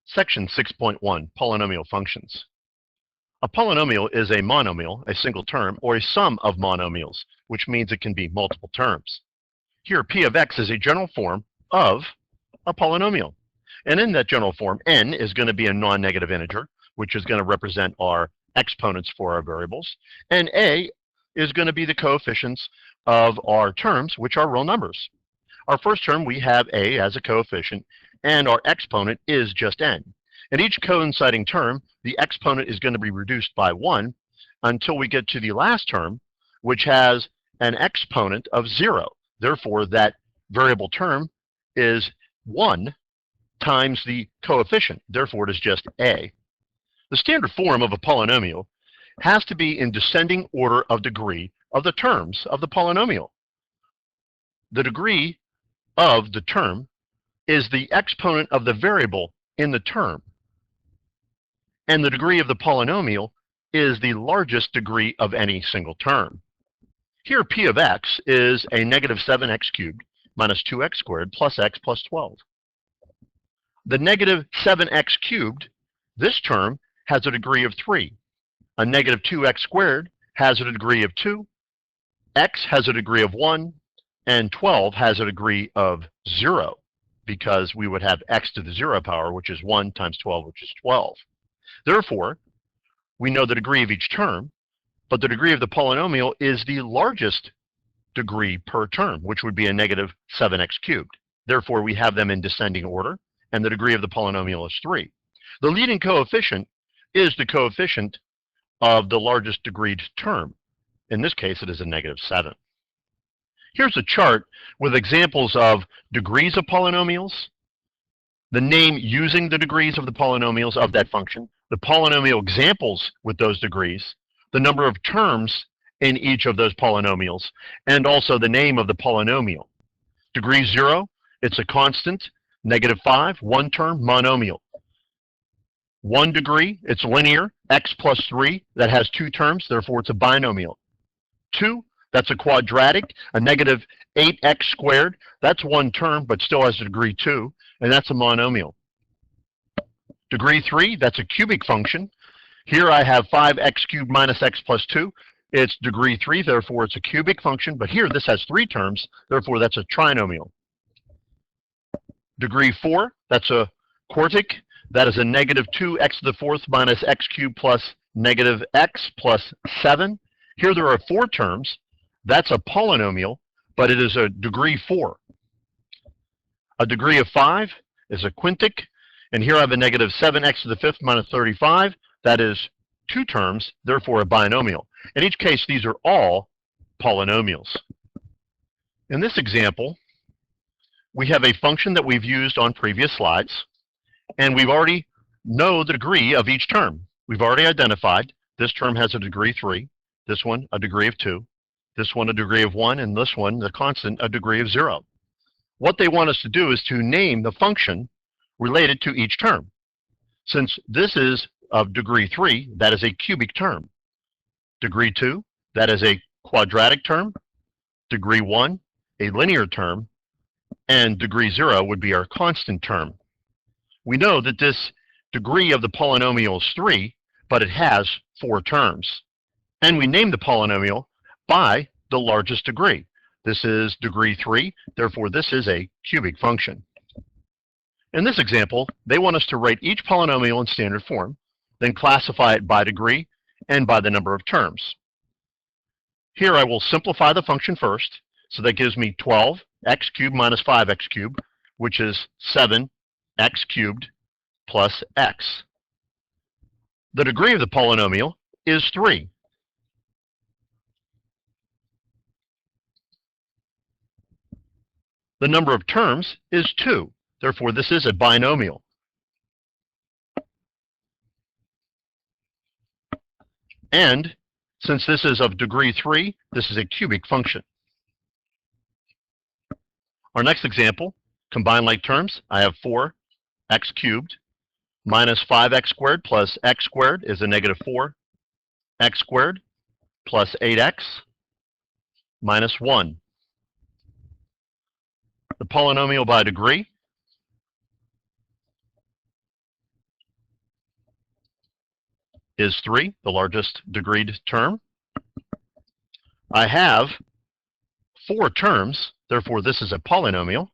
Section 6.1, Polynomial Functions. A polynomial is a monomial, a single term, or a sum of monomials, which means it can be multiple terms. Here, p of x is a general form of a polynomial. And in that general form, n is going to be a non-negative integer, which is going to represent our exponents for our variables. And a is going to be the coefficients of our terms, which are real numbers. Our first term, we have a as a coefficient, and our exponent is just n. In each coinciding term, the exponent is going to be reduced by 1 until we get to the last term, which has an exponent of 0. Therefore, that variable term is 1 times the coefficient. Therefore, it is just a. The standard form of a polynomial has to be in descending order of degree of the terms of the polynomial. The degree of the term is the exponent of the variable in the term. And the degree of the polynomial is the largest degree of any single term. Here, p of x is a negative 7x cubed minus 2x squared plus x plus 12. The negative 7x cubed, this term, has a degree of 3. A negative 2x squared has a degree of 2. X has a degree of 1. And 12 has a degree of 0, because we would have x to the 0 power, which is 1 times 12, which is 12. Therefore, we know the degree of each term, but the degree of the polynomial is the largest degree per term, which would be a negative 7x cubed. Therefore, we have them in descending order, and the degree of the polynomial is 3. The leading coefficient is the coefficient of the largest degreed term. In this case, it is a negative 7. Here's a chart with examples of degrees of polynomials, the name using the degrees of the polynomials of that function, the polynomial examples with those degrees, the number of terms in each of those polynomials, and also the name of the polynomial. Degree 0, it's a constant. Negative 5, one term, monomial. 1 degree, it's linear, x plus 3, that has 2 terms, therefore it's a binomial. 2, that's a quadratic, a negative 8x squared. That's 1 term, but still has a degree 2, and that's a monomial. Degree 3, that's a cubic function. Here I have 5x cubed minus x plus 2. It's degree 3, therefore it's a cubic function. But here this has 3 terms, therefore that's a trinomial. Degree 4, that's a quartic. That is a negative 2x to the 4th minus x cubed plus negative x plus 7. Here there are 4 terms. That's a polynomial, but it is a degree 4. A degree of 5 is a quintic, and here I have a negative 7x to the 5th minus 35. That is 2 terms, therefore a binomial. In each case, these are all polynomials. In this example, we have a function that we've used on previous slides, and we've already know the degree of each term. We've already identified this term has a degree 3, this one a degree of 2, this one a degree of 1, and this one, the constant, a degree of 0. What they want us to do is to name the function related to each term. Since this is of degree 3, that is a cubic term. Degree 2, that is a quadratic term. Degree 1, a linear term. And degree 0 would be our constant term. We know that this degree of the polynomial is 3, but it has 4 terms. And we name the polynomial by the largest degree. This is degree 3, therefore this is a cubic function. In this example, they want us to write each polynomial in standard form, then classify it by degree and by the number of terms. Here I will simplify the function first, so that gives me 12x cubed minus 5x cubed, which is 7x cubed plus x. The degree of the polynomial is 3. The number of terms is 2. Therefore, this is a binomial. And since this is of degree 3, this is a cubic function. Our next example, combine like terms. I have 4x cubed minus 5x squared plus x squared is a negative 4x squared plus 8x minus 1. The polynomial by degree is 3, the largest degreed term. I have 4 terms, therefore this is a polynomial.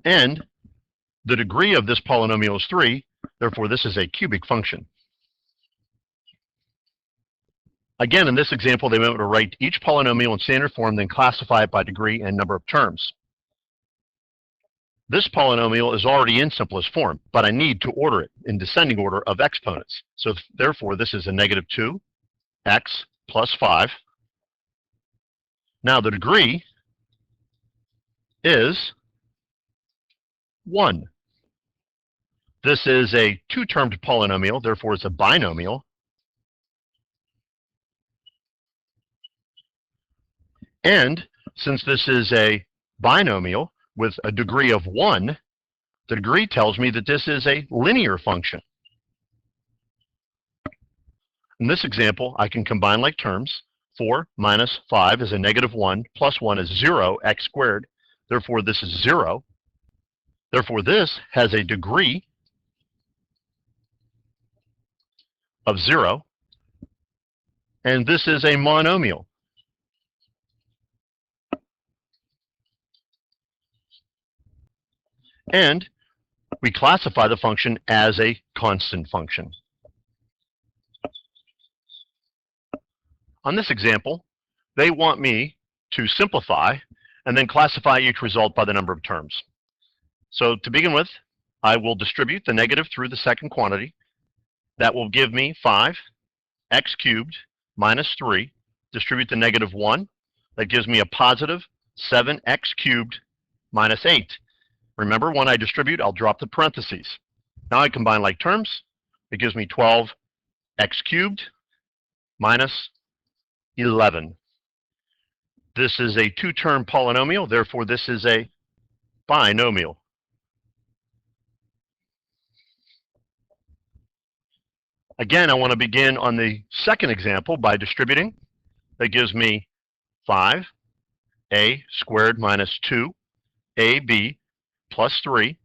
And the degree of this polynomial is 3, therefore this is a cubic function. Again, in this example, they went to write each polynomial in standard form, then classify it by degree and number of terms. This polynomial is already in simplest form, but I need to order it in descending order of exponents. So therefore, this is a negative 2x plus 5. Now the degree is 1. This is a 2-termed polynomial, therefore it's a binomial. And since this is a binomial with a degree of 1, the degree tells me that this is a linear function. In this example, I can combine like terms. 4 minus 5 is a negative 1, plus 1 is 0, x squared. Therefore, this is 0. Therefore, this has a degree of 0. And this is a monomial. And we classify the function as a constant function. On this example, they want me to simplify and then classify each result by the number of terms. So to begin with, I will distribute the negative through the second quantity. That will give me 5x cubed minus 3. Distribute the negative 1. That gives me a positive 7x cubed minus 8. Remember, when I distribute, I'll drop the parentheses. Now I combine like terms. It gives me 12x cubed minus 11. This is a 2-term polynomial, therefore this is a binomial. Again, I want to begin on the second example by distributing. That gives me 5a squared minus 2ab plus 3.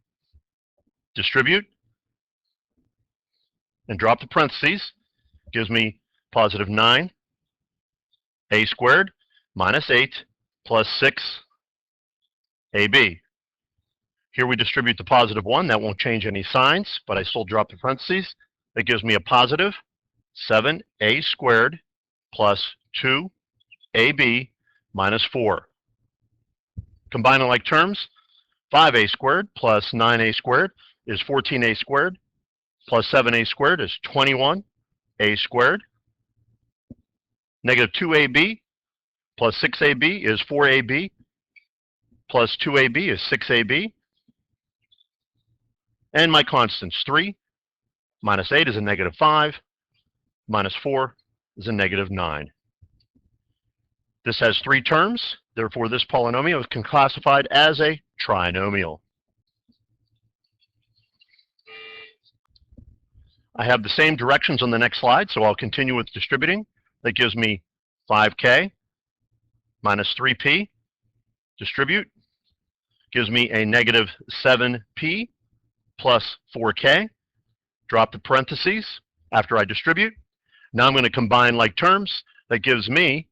Distribute and drop the parentheses. Gives me positive 9a squared minus 8 plus 6ab. Here we distribute the positive 1. That won't change any signs, but I still drop the parentheses. That gives me a positive 7a squared plus 2ab minus 4. Combining like terms, 5a squared plus 9a squared is 14a squared, plus 7a squared is 21a squared. Negative 2ab plus 6ab is 4ab, plus 2ab is 6ab. And my constants, 3 minus 8 is a negative 5, minus 4 is a negative 9. This has 3 terms, therefore this polynomial is classified as a trinomial. I have the same directions on the next slide, so I'll continue with distributing. That gives me 5k minus 3p. Distribute. Gives me a negative 7p plus 4k. Drop the parentheses after I distribute. Now I'm going to combine like terms. That gives me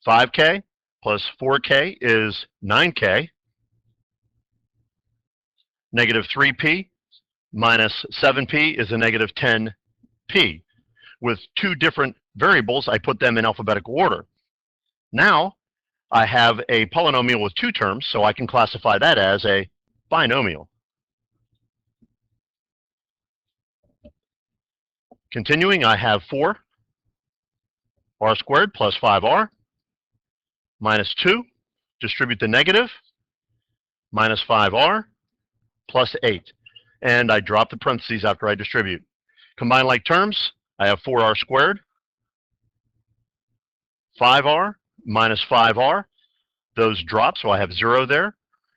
5k plus 4k is 9k. Negative 3p minus 7p is a negative 10p. With 2 different variables, I put them in alphabetical order. Now I have a polynomial with 2 terms, so I can classify that as a binomial. Continuing, I have 4r squared plus 5r minus 2. Distribute the negative, minus 5r plus 8. And I drop the parentheses after I distribute. Combine like terms, I have 4r squared, 5r minus 5r. Those drop, so I have 0 there.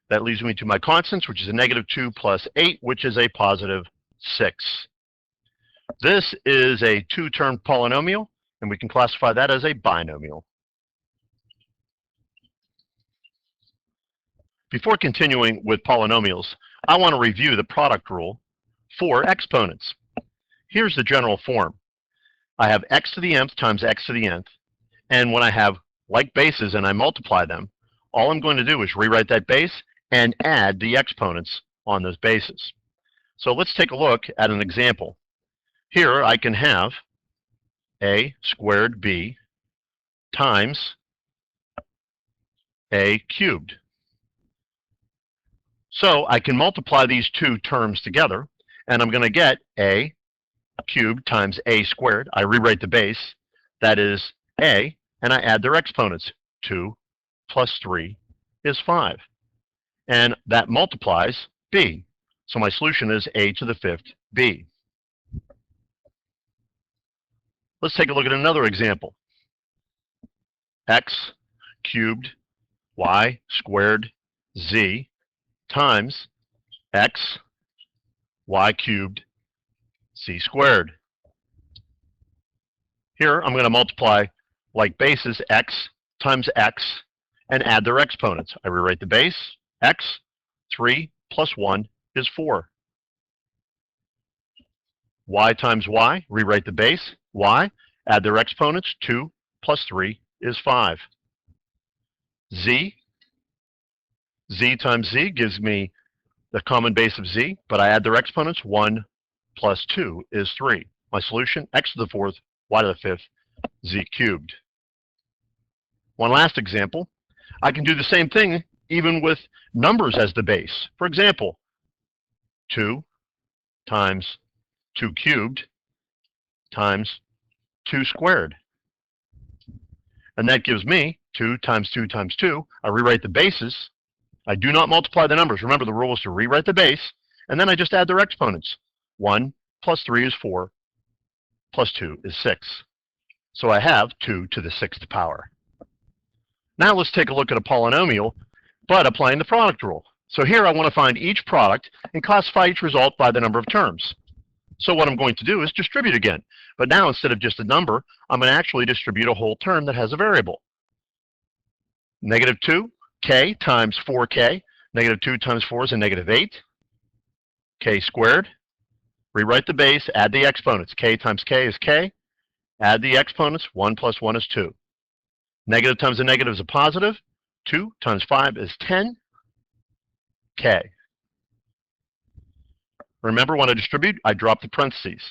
That leaves me to my constants, which is a negative 2 plus 8, which is a positive 6. This is a 2-term polynomial, and we can classify that as a binomial. Before continuing with polynomials, I want to review the product rule for exponents. Here's the general form. I have x to the nth times x to the nth, and when I have like bases and I multiply them, all I'm going to do is rewrite that base and add the exponents on those bases. So let's take a look at an example. Here I can have a squared b times a cubed. So I can multiply these two terms together, and I'm going to get a cubed times a squared. I rewrite the base, that is a, and I add their exponents. 2 plus 3 is 5. And that multiplies b. So my solution is a to the 5th b. Let's take a look at another example. X cubed y squared z times x y cubed c squared. Here I'm going to multiply like bases x times x and add their exponents. I rewrite the base, x, 3 plus 1 is 4. Y times y, rewrite the base, y, add their exponents, 2 plus 3 is 5. Z times z gives me the common base of z, but I add their exponents, 1 plus 2 is 3. My solution, x to the 4th, y to the 5th, z cubed. One last example. I can do the same thing even with numbers as the base. For example, 2 times 2 cubed times 2 squared. And that gives me 2 times 2 times 2. I rewrite the bases. I do not multiply the numbers. Remember, the rule is to rewrite the base, and then I just add their exponents. 1 plus 3 is 4, plus 2 is 6. So I have 2 to the 6th power. Now let's take a look at a polynomial, but applying the product rule. So here I want to find each product and classify each result by the number of terms. So what I'm going to do is distribute again. But now instead of just a number, I'm going to actually distribute a whole term that has a variable. Negative 2k times 4k. Negative 2 times 4 is a negative 8. K squared. Rewrite the base, add the exponents. K times k is k. Add the exponents. 1 plus 1 is 2. Negative times a negative is a positive. 2 times 5 is 10. K. Remember, when I distribute, I drop the parentheses.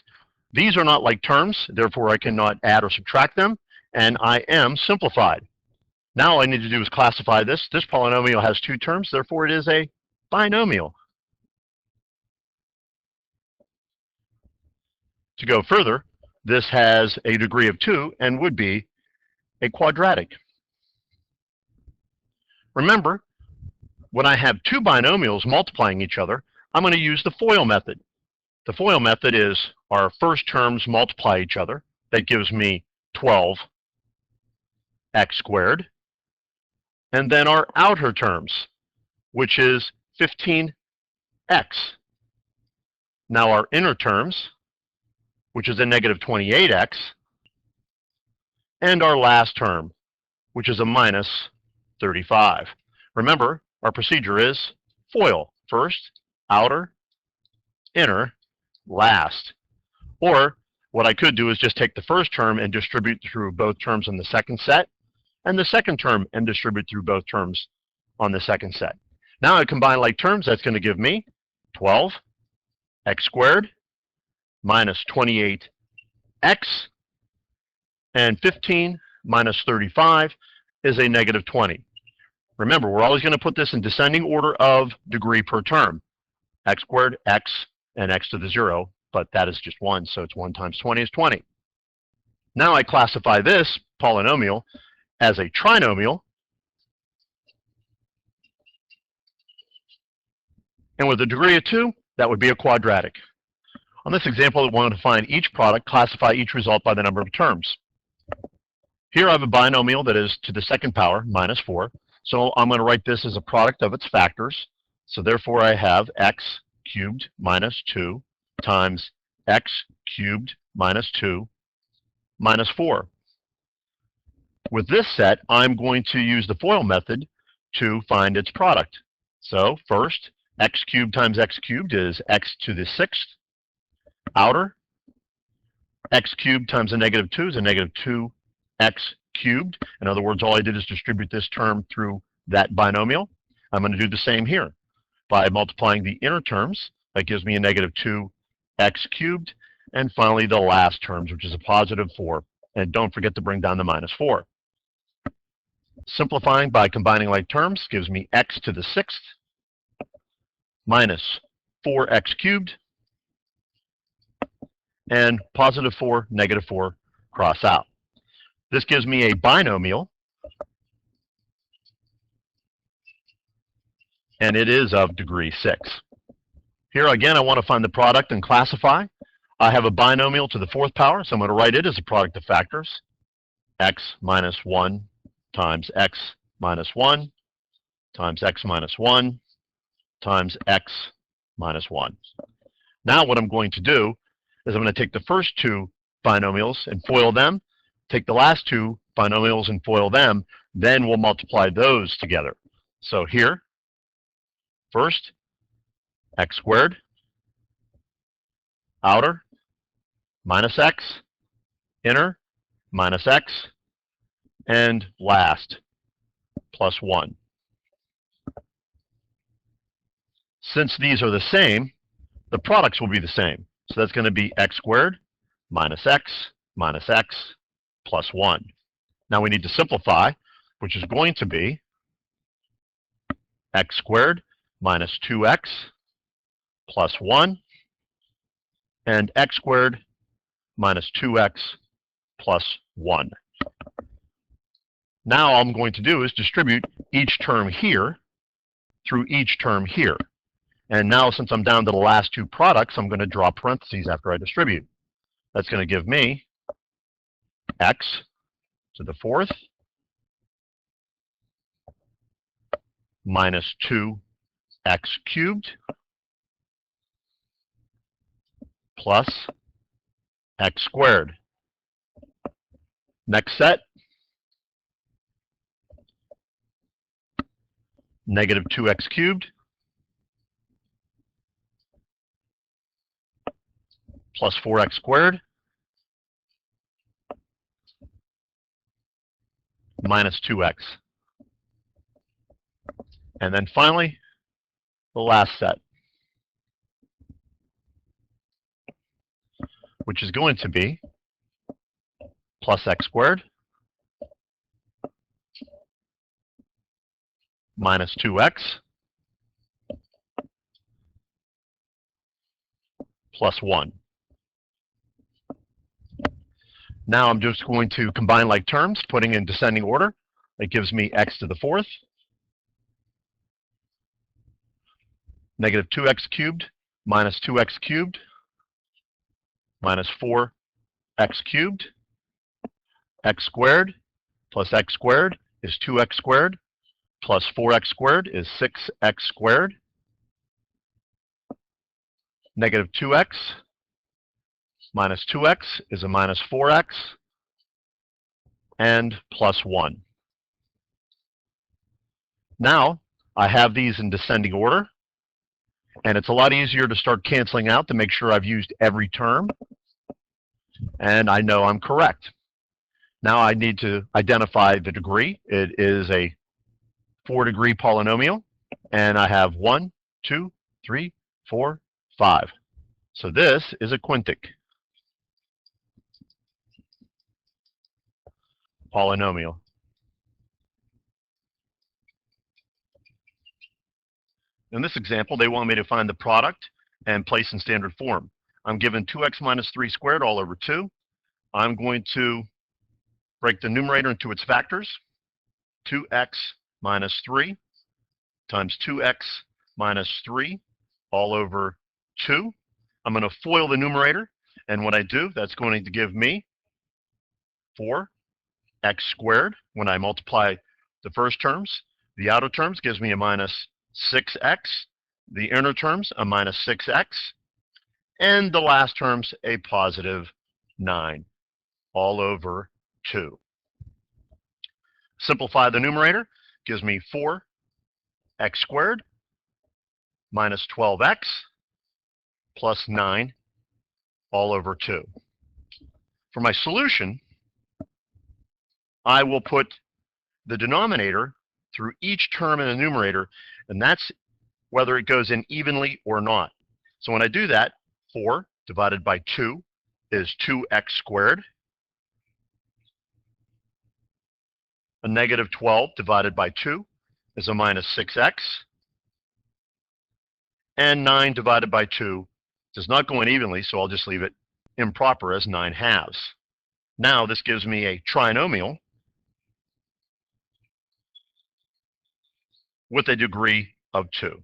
These are not like terms, therefore I cannot add or subtract them, and I am simplified. Now all I need to do is classify this. This polynomial has two terms, therefore it is a binomial. To go further, this has a degree of 2 and would be a quadratic. Remember, when I have two binomials multiplying each other, I'm going to use the FOIL method. The FOIL method is our first terms multiply each other. That gives me 12x squared. And then our outer terms, which is 15x. Now our inner terms, which is a negative 28x. And our last term, which is a minus 35. Remember, our procedure is FOIL. First, outer, inner, last. Or what I could do is just take the first term and distribute through both terms in the second set, and the second term and distribute through both terms on the second set. Now I combine like terms. That's going to give me 12x squared minus 28x, and 15 minus 35 is a negative 20. Remember, we're always going to put this in descending order of degree per term. X squared, x, and x to the 0, but that is just 1, so it's 1 times 20 is 20. Now I classify this polynomial as a trinomial, and with a degree of 2, that would be a quadratic. On this example, I want to find each product, classify each result by the number of terms. Here I have a binomial that is to the second power, minus 4. So I'm going to write this as a product of its factors. So therefore I have x cubed minus 2 times x cubed minus 2 minus 4. With this set, I'm going to use the FOIL method to find its product. So first, x cubed times x cubed is x to the 6th. Outer, x cubed times a negative 2 is a negative 2x cubed. In other words, all I did is distribute this term through that binomial. I'm going to do the same here. By multiplying the inner terms, that gives me a negative 2x cubed. And finally, the last terms, which is a positive 4. And don't forget to bring down the minus 4. Simplifying by combining like terms gives me x to the 6th minus 4x cubed. And positive 4, negative 4 cross out. This gives me a binomial, and it is of degree 6. Here again, I want to find the product and classify. I have a binomial to the 4th power, so I'm going to write it as a product of factors. X minus 1 times x minus 1 times x minus 1 times x minus 1. Now what I'm going to do is I'm going to take the first two binomials and FOIL them, take the last two binomials and FOIL them, then we'll multiply those together. So here, first, x squared, outer, minus x, inner, minus x, and last, plus 1. Since these are the same, the products will be the same. So that's going to be x squared minus x plus 1. Now we need to simplify, which is going to be x squared minus 2x plus 1 and x squared minus 2x plus 1. Now all I'm going to do is distribute each term here through each term here. And now since I'm down to the last two products, I'm going to draw parentheses after I distribute. That's going to give me x to the 4th minus 2x cubed plus x squared. Next set, negative 2x cubed plus 4x squared minus 2x. And then finally, the last set, which is going to be plus x squared minus 2x plus 1. Now I'm just going to combine like terms, putting in descending order. It gives me x to the 4th, negative 2x cubed minus 2x cubed minus 4x cubed. X squared plus x squared is 2x squared plus 4x squared is 6x squared. Negative 2x minus 2x is a minus 4x, and plus 1. Now, I have these in descending order, and it's a lot easier to start canceling out to make sure I've used every term, and I know I'm correct. Now I need to identify the degree. It is a 4-degree polynomial, and I have 1, 2, 3, 4, 5. So this is a quintic polynomial. In this example, they want me to find the product and place in standard form. I'm given 2x minus 3 squared all over 2. I'm going to break the numerator into its factors. 2x minus 3 times 2x minus 3 all over 2. I'm going to FOIL the numerator, and when I do, that's going to give me 4x squared. When I multiply the first terms, the outer terms gives me a minus 6x, the inner terms a minus 6x, and the last terms a positive 9 all over 2. Simplify the numerator, gives me 4x squared minus 12x plus 9 all over 2. For my solution, I will put the denominator through each term in the numerator, and that's whether it goes in evenly or not. So when I do that, 4 divided by 2 is 2x squared. A negative 12 divided by 2 is a minus 6x. And 9 divided by 2 does not go in evenly, so I'll just leave it improper as 9 halves. Now this gives me a trinomial with a degree of 2.